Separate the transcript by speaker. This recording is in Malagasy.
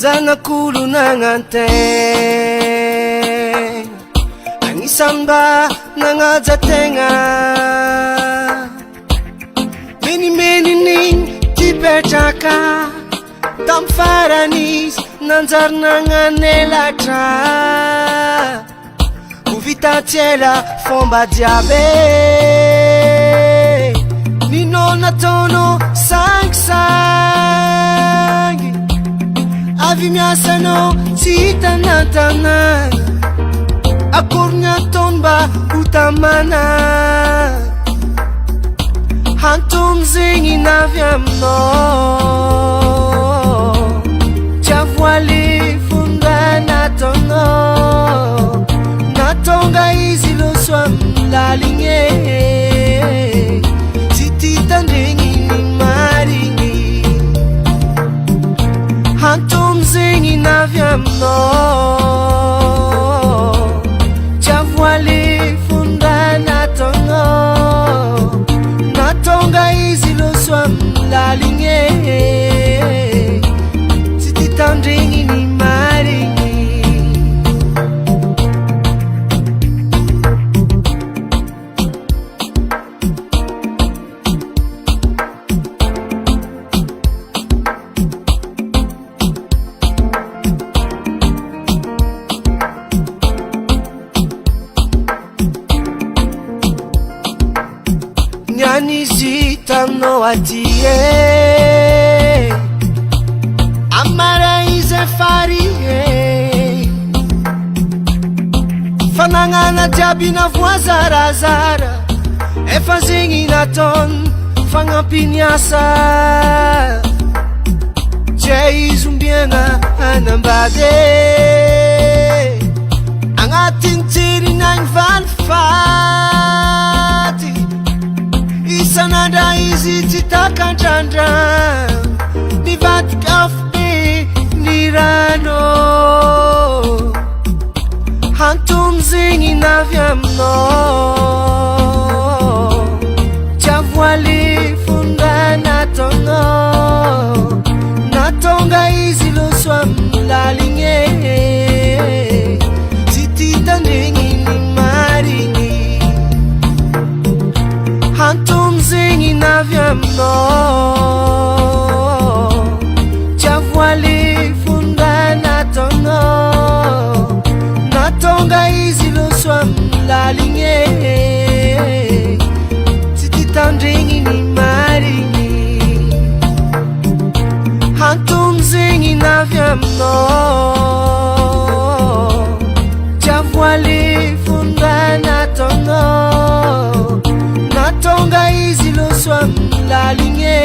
Speaker 1: zanakulu nangantegna anisamba nangajategna menimeniny tipetraka tamfaranis nanjary nagnanelatra ho vitatsiela fomba jiaby ninao nataonao sangisangy avy miasanao tsy hitanantanagna akory ny ataony mba ho tamana hantony zegny navy aminao tsy avoaly fonda nataonao natonga izy loso amin'ny laligny tsy titandregny ny marigny hantony zegny navy aminao tsy avoaly fonda nataonao natonga izy loso amin'ny laligny tsy titandregny ny marigny nianizy taminao atie amara izy farihe fanagnana jiaby na voazarazara efa zegny nataony fagnampiniasa zay izy ombiagna hanambady agnatiny jirinagny valifaty isanandra izy tsy takandrandra nivatikafo be ny rano hantony zegny navy aminao tsy avoaly fonda nataonao natonga izy loso amin'ny laligny tsy titandregny ny marigny hantony zegny navy aminao tsy avoaly fonda nataonao natonga izy loso amin'ny laligny tsy titandregny ny marigny hantony zegny navy aminao tsy avoaly fonda nataonao natonga izy loso amin'ny laligny